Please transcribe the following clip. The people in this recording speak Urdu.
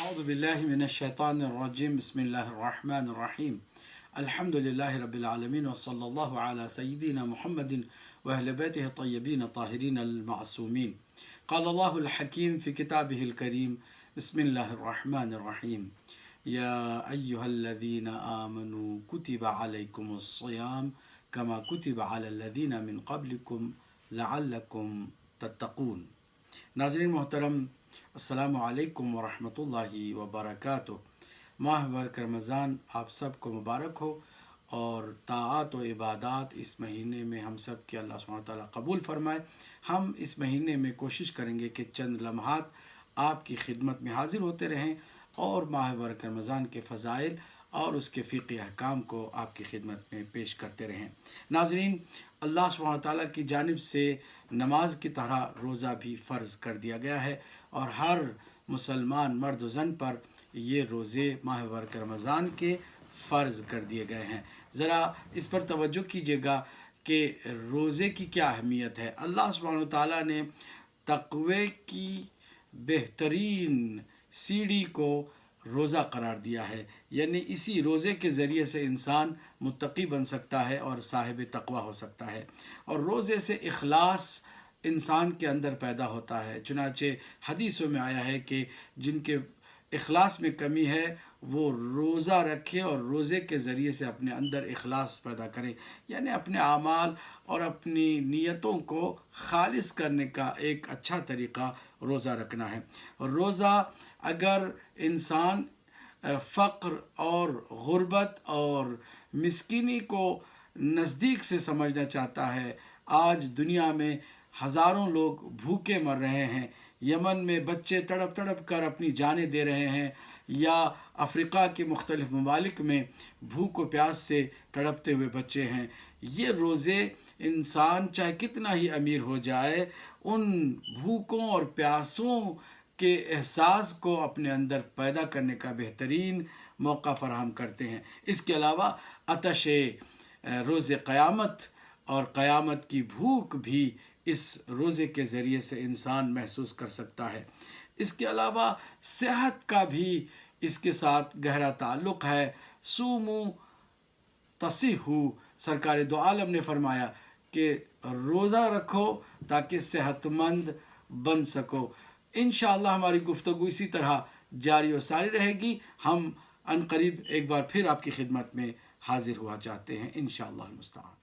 أعوذ بالله من الشيطان الرجيم بسم الله الرحمن الرحيم الحمد لله رب العالمين وصلى الله على سيدنا محمد وأهل بيته الطيبين الطاهرين المعصومين. قال الله الحكيم في كتابه الكريم بسم الله الرحمن الرحيم يا أيها الذين آمنوا كتب عليكم الصيام كما كتب على الذين من قبلكم لعلكم تتقون. ناظرین محترم، السلام علیکم ورحمۃ اللہ وبرکاتہ۔ ماہ مبارک رمضان آپ سب کو مبارک ہو، اور طاعات و عبادات اس مہینے میں ہم سب کے اللہ سبحانہ وتعالیٰ قبول فرمائے۔ ہم اس مہینے میں کوشش کریں گے کہ چند لمحات آپ کی خدمت میں حاضر ہوتے رہیں اور ماہ مبارک رمضان کے فضائل اور اس کے فقہی احکام کو آپ کی خدمت میں پیش کرتے رہیں۔ ناظرین، اللہ سبحانہ وتعالیٰ کی جانب سے نماز کی طرح روزہ بھی فرض کر دیا گیا ہے، اور ہر مسلمان مرد و زن پر یہ روزے ماہ مبارک رمضان کے فرض کر دیے گئے ہیں۔ ذرا اس پر توجہ کیجیے گا کہ روزے کی کیا اہمیت ہے۔ اللہ سبحانہ وتعالیٰ نے تقوی کی بہترین سیڑھی کو روزہ قرار دیا ہے، یعنی اسی روزے کے ذریعے سے انسان متقی بن سکتا ہے اور صاحب تقوی ہو سکتا ہے، اور روزے سے اخلاص انسان کے اندر پیدا ہوتا ہے۔ چنانچہ حدیثوں میں آیا ہے کہ جن کے اخلاص میں کمی ہے وہ روزہ رکھے اور روزے کے ذریعے سے اپنے اندر اخلاص پیدا کرے، یعنی اپنے اعمال اور اپنی نیتوں کو خالص کرنے کا ایک اچھا طریقہ روزہ رکھنا ہے۔ اور روزہ اگر انسان فقر اور غربت اور مسکینی کو نزدیک سے سمجھنا چاہتا ہے، آج دنیا میں ہزاروں لوگ بھوکے مر رہے ہیں، یمن میں بچے تڑپ تڑپ کر اپنی جانیں دے رہے ہیں، یا افریقہ کے مختلف ممالک میں بھوک و پیاس سے تڑپتے ہوئے بچے ہیں۔ یہ روزے انسان چاہے کتنا ہی امیر ہو جائے، ان بھوکوں اور پیاسوں کے احساس کو اپنے اندر پیدا کرنے کا بہترین موقع فراہم کرتے ہیں۔ اس کے علاوہ آتش روز قیامت اور قیامت کی بھوک بھی اس روزے کے ذریعے سے انسان محسوس کر سکتا ہے۔ اس کے علاوہ صحت کا بھی اس کے ساتھ گہرا تعلق ہے۔ سومو تصحو، سرکار دو عالم نے فرمایا کہ روزہ رکھو تاکہ صحت مند بن سکو۔ انشاءاللہ ہماری گفتگو اسی طرح جاری و ساری رہے گی۔ ہم عنقریب ایک بار پھر آپ کی خدمت میں حاضر ہوا چاہتے ہیں، انشاءاللہ المستعان۔